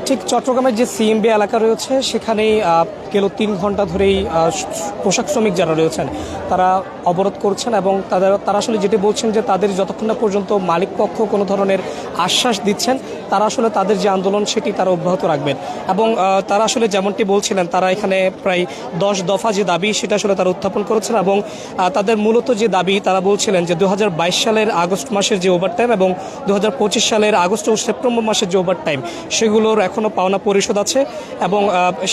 ঠিক চট্টগ্রামের যে সিএমবি এলাকা রয়েছে সেখানেই গেল 3 ঘন্টা ধরেই পোশাক শ্রমিক যারা রয়েছেন তারা অবরোধ করছেন এবং তারা আসলে যেটি বলছেন যে তাদের যতক্ষণ না পর্যন্ত মালিকপক্ষ কোনো ধরনের আশ্বাস দিচ্ছেন তারা আসলে তাদের যে আন্দোলন সেটি তারা অব্যাহত রাখবেন। এবং তারা আসলে যেমনটি বলছিলেন তারা এখানে প্রায় 10 দফা যে দাবি সেটা আসলে তারা উত্থাপন করেছেন এবং তাদের মূলত যে দাবি তারা বলছিলেন যে 2022 সালের আগস্ট মাসের যে ওভারটাইম এবং 2025 সালের আগস্ট ও সেপ্টেম্বর মাসের যে ওভারটাইম সেগুলোর এখনও পাওনা পরিশোধ আছে এবং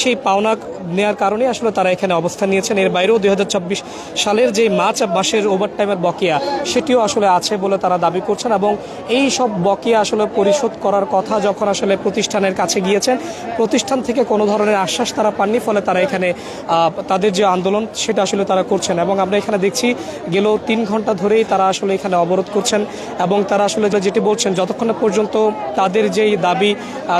সেই পাওনা নেওয়ার কারণে আসলে তারা এখানে অবস্থান নিয়েছেন। এর বাইরেও 2026 সালের যে মার্চ মাসের ওভারটাইমের বকেয়া সেটিও আসলে আছে বলে তারা দাবি করছেন এবং এই সব বকেয়া আসলে পরিশোধ করার কথা যখন আসলে প্রতিষ্ঠানের কাছে গিয়েছেন প্রতিষ্ঠান থেকে কোনো ধরনের আশ্বাস তারা পাননি, ফলে তারা এখানে তাদের যে আন্দোলন সেটা আসলে তারা করছেন। এবং আমরা এখানে দেখছি গেল 3 ঘন্টা ধরেই তারা আসলে এখানে অবরোধ করছেন এবং তারা আসলে যেটি বলছেন যতক্ষণ পর্যন্ত তাদের যেই দাবি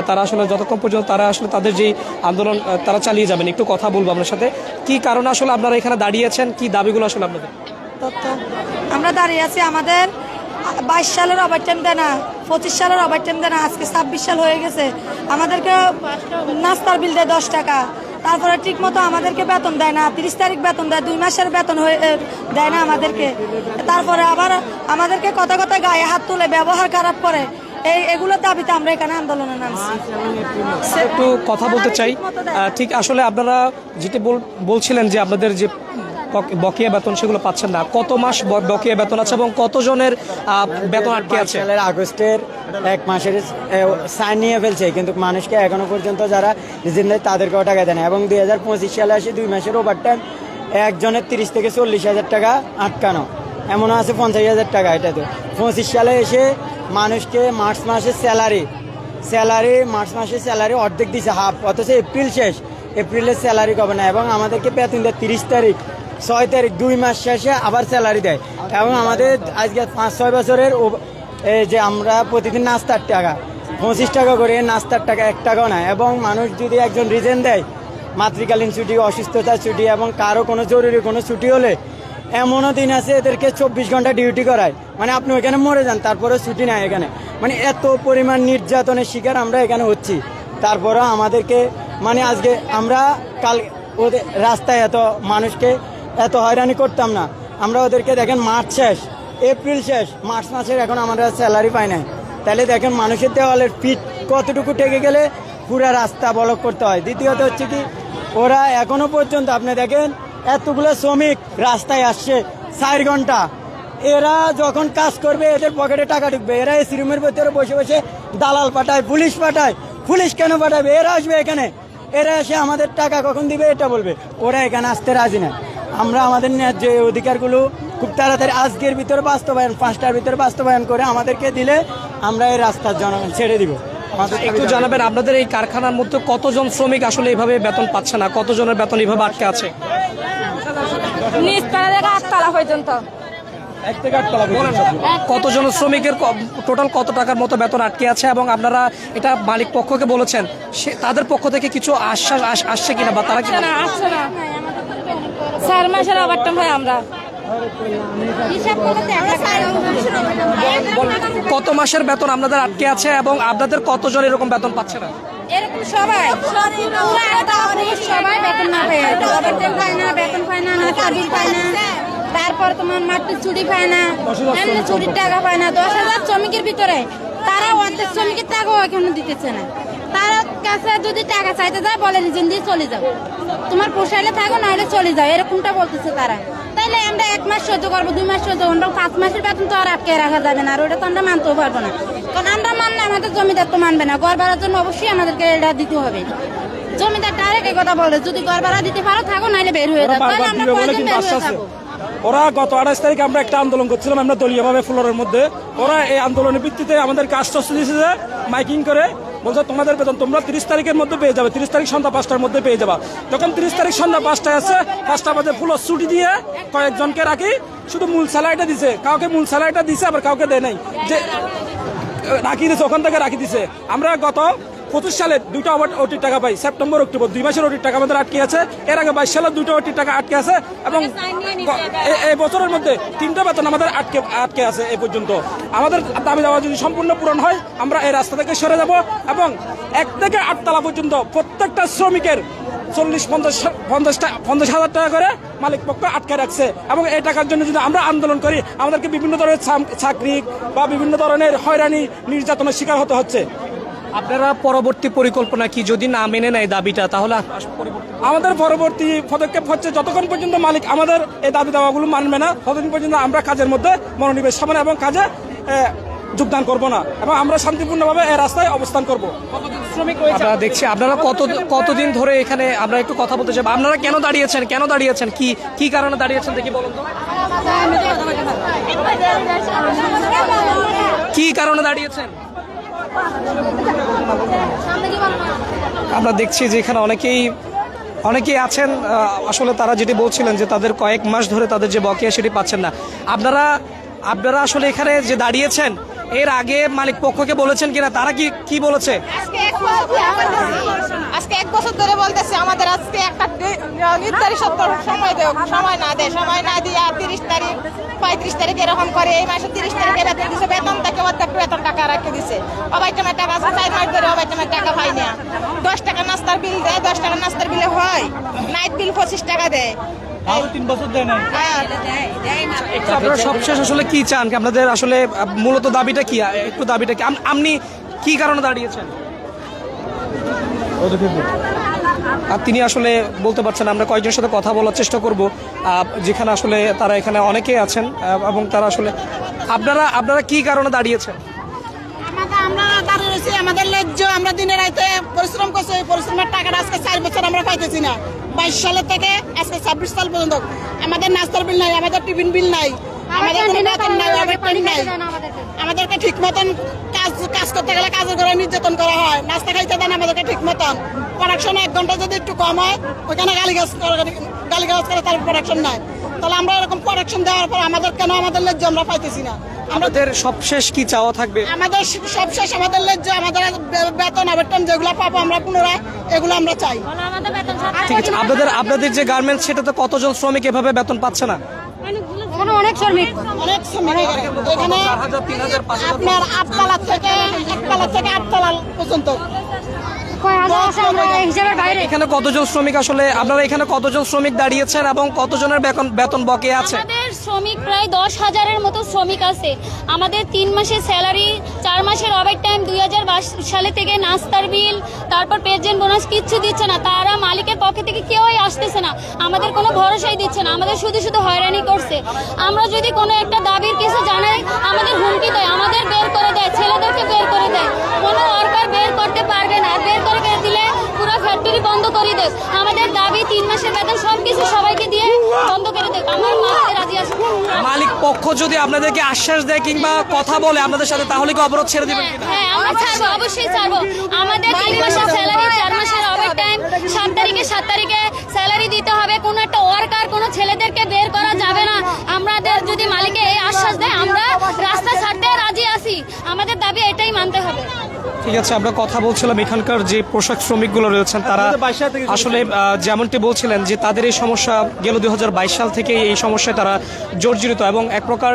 তারা আসলে যতক্ষণ পর্যন্ত তারা আসলে তাদের যেই আন্দোলন তারা চালিয়ে যাবেন। একটু কথা বলবো আপনার সাথে, কি কারণে আসলে আপনারা এখানে দাঁড়িয়েছেন, কি দাবিগুলো আসলে আপনাদের? আমরা দাঁড়িয়ে আছি, আমাদের 22 সালের ওভারটাইম দেয় না, 25 সালের ওভারটাইম দেয় না, আজকে 26 সাল হয়ে গেছে। আমাদেরকে নাস্তার বিল দেয় 10 টাকা, তারপরে ঠিক মতো আমাদেরকে বেতন দেয় না, 30 তারিখ বেতন দেয়, 2 মাসের বেতন দেয় না আমাদেরকে। তারপরে আবার আমাদেরকে কথা কথা গায়ে হাত তুলে ব্যবহার খারাপ করে। এগুলোর দাবিতে আমরা এখানে আন্দোলনে নামছি। একটু কথা বলতে চাই, ঠিক আসলে আপনারা যেটি বলছিলেন যে আপনাদের যে বকেয়া বেতন সেগুলো পাচ্ছেন না, কত মাস বকেয়া বেতন আছে এবং কতজনের বেতন আটকে আছে? আগস্টের 1 মাসের সাইন নিয়ে ফেলছে, কিন্তু মানুষকে এখনো পর্যন্ত যারা রিজিন দেয় তাদেরকেও টাকা দেয় না। এবং 2025 সালে আসে 2 মাসের ওভারটাইম একজনের 30 থেকে 40 হাজার টাকা আটকানো, এমনও আছে 50 হাজার টাকা। এটা তো 25 সালে এসে মানুষকে মার্চ মাসের স্যালারি অর্ধেক দিছে, হাফ, অথচ এপ্রিল শেষ, এপ্রিলের স্যালারি কবে না। এবং আমাদেরকে বেতন দেয় 30 তারিখ, 6 তারিখ, 2 মাস শেষে আবার স্যালারি দেয়। এবং আমাদের আজকে 5-6 বছরের যে আমরা প্রতিদিন নাস্তার টাকা 25 টাকা করে, নাস্তার টাকা 1 টাকাও না। এবং মানুষ যদি একজন রিজেন দেয়, মাতৃকালীন ছুটি, অসুস্থতার ছুটি এবং কারো কোনো জরুরি কোনো ছুটি হলে, এমনও দিন আছে এদেরকে 24 ঘন্টা ডিউটি করায়, মানে আপনি ওইখানে মরে যান তারপরে ছুটি নাই এখানে। মানে এত পরিমাণ নির্যাতনের শিকার আমরা এখানে হচ্ছি, তারপরেও আমাদেরকে মানে আজকে আমরা কাল ওদের রাস্তায় এত মানুষকে এত হয়রানি করতাম না। আমরা ওদেরকে দেখেন মার্চ শেষ, এপ্রিল শেষ, মার্চ মাসের এখন আমরা স্যালারি পাই নাই। তাহলে দেখেন মানুষের দেওয়ালের পিঠ কতটুকু টেকে গেলে পুরা রাস্তা ব্লক করতে হয়। দ্বিতীয়ত হচ্ছে কি, ওরা এখনো পর্যন্ত আপনি দেখেন এতগুলো শ্রমিক রাস্তায় আসছে 4 ঘন্টা, এরা যখন কাজ করবে এদের পকেটে টাকা ঢুকবে, এরা এসি রুমের ভেতরে বসে বসে দালাল পাঠায়, পুলিশ পাঠায়। পুলিশ কেন পাঠাবে? এরা আসবে এখানে, এরা এসে আমাদের টাকা কখন দিবে এটা বলবে। ওরা এখানে আসতে রাজি না। আমরা আমাদের ন্যায্য অধিকারগুলো খুব তাড়াতাড়ি আজকের ভিতরে বাস্তবায়ন, 5টার ভিতরে বাস্তবায়ন করে আমাদেরকে দিলে আমরা এই রাস্তার জনগণ ছেড়ে দিব। একটু জানাবেন আপনাদের এই কারখানার মধ্যে কতজন শ্রমিক আসলে এইভাবে বেতন পাচ্ছে না, কতজনের বেতন এইভাবে আটকে আছে? নিচতলা থেকে 8তলা পর্যন্ত। কতজন শ্রমিকের টোটাল কত টাকার মতো বেতন আটকে আছে এবং আপনারা এটা মালিক পক্ষকে বলেছেন, তাদের পক্ষ থেকে কিছু আশ্বাস আসছে কিনা বা তারা আসছে না 4 মাসের ওভারটাইম হয় আমরা। কত মাসের বেতন আপনাদের আটকে আছে এবং আপনাদের কতজন এরকম বেতন পাচ্ছে না? এরকম সবাই বেতন না পায়, ওভারটাইম পায় না, বেতন পায় না, চাকরি পায় না, তারপর তোমার মাঠে ছুটি পায় না, এমনি ছুটির টাকা পায় না। 10,000 শ্রমিকের ভিতরে তারা অর্ধেক শ্রমিকের টাকাও এখনো দিতেছে না। তার কাছে যদি টাকা চাইতে যায় বলে রিজেন দিয়ে চলে যাও, তোমার পোষাইলে থাকো নাহলে চলে যাও, এরকমটা বলতেছে তারা। তাইলে আমরা 1 মাস সহ্য করবো, 2 মাস সহ্য করবো, 5 মাসের বেতন তো আর আটকে রাখা যাবে না। আর ওটা তো আমরা মানতেও পারবো না, কারণ আমরা মানলে আমাদের জমিদার তো মানবে না। ঘর ভাড়ার জন্য অবশ্যই আমাদেরকে এটা দিতে হবে। জমিদার ডাইরেক্ট কথা বলে, যদি ঘর ভাড়া দিতে পারো থাকো, নাহলে বের হয়ে যাও। তাহলে আমরা কয়দিন বের হয়ে যাবো। ওরা গত 28 তারিখে আমরা একটা আন্দোলন করছিলাম, আমরা দলীয়ভাবে ফ্লোরের মধ্যে। ওরা এই আন্দোলনের ভিত্তিতে আমাদেরকে আশ্বস্ত দিয়েছে যে মাইকিং করে বলছে তোমাদের বেতন তোমরা 30 তারিখের মধ্যে পেয়ে যাবে, 30 তারিখ সন্ধ্যা 5টার মধ্যে পেয়ে যাবা। যখন 30 তারিখ সন্ধ্যা 5টায় আছে, 5টা বাজে ফুল ছুটি দিয়ে কয়েকজনকে রাখি, শুধু মূল স্যালারিটা দিছে, কাউকে মূল স্যালারিটা দিছে, আবার কাউকে দেয় নাই, যে রাখি দিছে, ওখান থেকে রাখি দিছে। আমরা গত 25 সালে 2টা ওটির টাকা পাই, সেপ্টেম্বর অক্টোবর 2 মাসের ওটির টাকা আমাদের আটকে আছে। এর আগে 22 সালে 2টা ওটির টাকা আটকে আছে এবং এই বছরের মধ্যে 3টা বেতন আমাদের আটকে আছে এই পর্যন্ত। আমাদের দাবি দেওয়া যদি সম্পূর্ণ পূরণ হয় আমরা এই রাস্তা থেকে সরে যাব এবং 1 থেকে 8 তলা পর্যন্ত প্রত্যেকটা শ্রমিকের 40-50 হাজার টাকা করে মালিক পক্ষ আটকে রাখছে এবং এই টাকার জন্য যদি আমরা আন্দোলন করি আমাদেরকে বিভিন্ন ধরনের চাকরি বা বিভিন্ন ধরনের হয়রানি নির্যাতনের শিকার হতে হচ্ছে। আপনারা পরবর্তী পরিকল্পনা কি যদি না মেনে নেয় দাবিটা, তাহলে আমাদের পরবর্তী পদক্ষেপ হচ্ছে যতক্ষণ পর্যন্ত মালিক আমাদের এই দাবি দাওয়াগুলো মানবে না ততদিন পর্যন্ত আমরা কাজের মধ্যে মনোনিবেশ হবে না এবং কাজে যোগদান করব না এবং আমরা শান্তিপূর্ণভাবে এই রাস্তায় অবস্থান করব। আমরা দেখছি আপনারা কতদিন ধরে এখানে, আমরা একটু কথা বলতে চাই, আপনারা কেন দাঁড়িয়েছেন কি কারণে দাঁড়িয়েছেন দেখি বলুন তো, কি কারণে দাঁড়িয়েছেন? আমরা দেখছি যে এখানে অনেকেই আছেন, আসলে তারা যেটি বলছিলেন যে তাদের কয়েক মাস ধরে তাদের যে বকেয়া সেটি পাচ্ছেন না। আপনারা আসলে এখানে যে দাঁড়িয়েছেন এর আগে মালিক পক্ষকে বলেছেন কিনা, তারা কি বলেছে? আজকে 1 বছর ধরে বলতেছে আমাদের আজকে একটা নির্ধারিত সময় না দিয়ে 30 তারিখ 35 তারিখ এরকম করে এই মাসে 30 তারিখে বেতন দিছে, বেতন থেকে অর্ধেক বেতন টাকা রাখতে দিছে। অবাইটামের টাকা আছে 4 মাস ধরে অবাইটামের টাকা পাই না। 10 টাকা নাস্তার বিল দেয়, 10 টাকা নাস্তার বিলে হয়, নাইট বিল 25 টাকা দেয়। 3 বছর দেয় না। আপনারা সবশেষ আসলে কি চান? আপনাদের আসলে মূলত দাবিটা কি? আপনি কি কারণে দাঁড়িয়েছেন? আর তিনি আসলে বলতে পারছেন। আমরা কয়েকজনের সাথে কথা বলার চেষ্টা করব, যেখানে আসলে তারা এখানে অনেকেই আছেন এবং তারা আসলে আপনারা কি কারণে দাঁড়িয়েছেন? আমরা দাঁড়িয়ে রয়েছি, আমাদের ন্যায্য, আমরা দিনে রাতে পরিশ্রম করছি, এই পরিশ্রমের টাকাটা আজকে 4 বছর আমরা পাইতেছি না। 22 সালের থেকে আজকে 26 সাল পর্যন্ত আমাদের নাস্তার বিল নাই, আমাদের টিফিন বিল নাই, আমাদের কোনো বেতন নাই, ওভারটাইম নাই। আমাদেরকে ঠিক মতন কাজ করতে গেলে কাজের ঘরে নির্যাতন করা হয়, নাস্তা খাইতে দেন আমাদেরকে ঠিক মতন। প্রোডাকশন 1 ঘন্টা যদি একটু কম হয় ওইখানে গালিগালাজ করে তার প্রোডাকশন নাই। তাহলে আমরা এরকম প্রোডাকশন দেওয়ার পর আমাদের কেন আমাদের ন্যায্য আমরা পাইতেছি না? আমাদের সবশেষ কি চাওয়া থাকবে? আমাদের সবশেষ আমাদের ন্যায্য, আমাদের বেতন ওভারটাইম যেগুলো পাবো আমরা পুনরায় এগুলো আমরা চাই। ঠিক আছে, আপনাদের যে গার্মেন্টস সেটাতে কতজন শ্রমিক এভাবে বেতন পাচ্ছে না? অনেক শ্রমিক এখানে আপনার 8 তলা থেকে 1 তলা থেকে 8 তলা পর্যন্ত এখানে কতজন শ্রমিক, আসলে আপনারা এখানে কতজন শ্রমিক দাঁড়িয়েছেন এবং কতজনের বেতন বকেয়া আছে? আমাদের শ্রমিক প্রায় 10,000-এর মতো শ্রমিক আছে। আমাদের 3 মাসের স্যালারি, 4 মাসের ওভারটাইম, 2022 সালে থেকে নাস্তার বিল, তারপর প্রেজেন্ট বোনাস কিচ্ছু দিচ্ছে না। তারা মালিকের পক্ষ থেকে কেউই আসতেছে না, আমাদের কোনো ভরসাই দিচ্ছে না, আমাদের শুধু হয়রানি করছে। আমরা যদি কোনো একটা দাবির কিছু জানাই আমাদের হুমকি দেয়, আমাদের বের করে দেয়, ছেলেদেরকে বের করে দেয়। কোনো ওয়ার্কার বের করতে পারবে না, বের করে দিলে পুরো ফ্যাক্টরি বন্ধ করে দেয়। আমাদের দাবি 3 মাসের বেতন সবকিছু সবাইকে দিয়ে বন্ধ করে দেয়। আমার মালিক রাজি আছে। মালিক পক্ষ যদি আপনাদেরকে আশ্বাস দেয় কিংবা কথা বলে আপনাদের সাথে, তাহলে কি অবরোধ ছেড়ে দিবেন কিনা? হ্যাঁ, আমরা ছাড়বো, অবশ্যই ছাড়বো। আমাদের 3 মাসের স্যালারি, 4 মাসের ওভারটাইম, 7 তারিখে স্যালারি দিতে হবে। কোনো একটা ওয়ার্কার, কোনো ছেলেদেরকে বের করা যাবে না। আমাদের যদি মালিকে এই আশ্বাস দেয় আমরা রাস্তা ছাড়তে রাজি আছি। আমাদের দাবি এটাই মানতে হবে। ঠিক আছে, আমরা কথা বলছিলাম এখানকার যে পোশাক শ্রমিকগুলো রয়েছেন তারা আসলে যেমনটি বলছিলেন যে তাদের এই সমস্যা গেল 2022 সাল থেকে এই সমস্যায় তারা জর্জরিত এবং এক প্রকার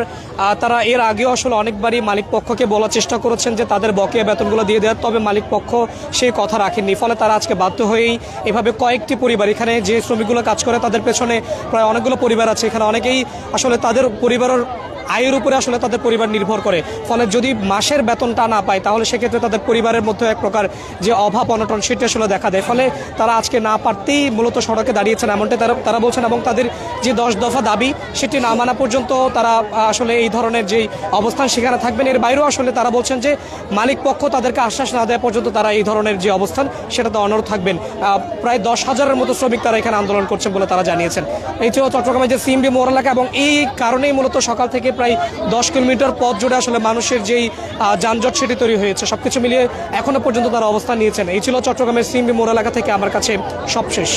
তারা এর আগেও আসলে অনেকবারই মালিক পক্ষকে বলার চেষ্টা করেছেন যে তাদের বকেয়া বেতনগুলো দিয়ে দেওয়ার, তবে মালিক পক্ষ সেই কথা রাখেননি। ফলে তারা আজকে বাধ্য হয়েই এভাবে কয়েকটি পরিবার, এখানে যে শ্রমিকগুলো কাজ করে তাদের পেছনে প্রায় অনেকগুলো পরিবার আছে, এখানে অনেকেই আসলে তাদের পরিবারের আয়ের উপরে আসলে তাদের পরিবার নির্ভর করে। ফলে যদি মাসের বেতনটা না পায় তাহলে সেক্ষেত্রে তাদের পরিবারের মধ্যে এক প্রকার যে অভাব অনটন সেটা আসলে দেখা দেয়। ফলে তারা আজকে না পারতেই মূলত সড়কে দাঁড়িয়েছেন এমনটাই তারা বলছেন এবং তাদের যে 10 দফা দাবি সেটি না মানা পর্যন্ত তারা আসলে এই ধরনের যেই অবস্থান সেখানে থাকবেন। এর বাইরেও আসলে তারা বলছেন যে মালিক পক্ষ তাদেরকে আশ্বাস না দেওয়া পর্যন্ত তারা এই ধরনের যে অবস্থান সেটাতে অনড় থাকবেন। প্রায় 10,000-এর মতো শ্রমিক তারা এখানে আন্দোলন করছেন বলে তারা জানিয়েছেন। এই ছিল চট্টগ্রামের যে সিএমবি মোড় এলাকা এবং এই কারণেই মূলত সকাল থেকে প্রায় 10 কিলোমিটার পথ জুড়ে আসলে মানুষের যেই যানজট সেটি তৈরি হয়েছে। সবকিছু মিলিয়ে এখনো পর্যন্ত তারা অবস্থান নিয়েছেন। এই ছিল চট্টগ্রামের সিএমবি মোড় এলাকা থেকে আমার কাছে সবশেষ।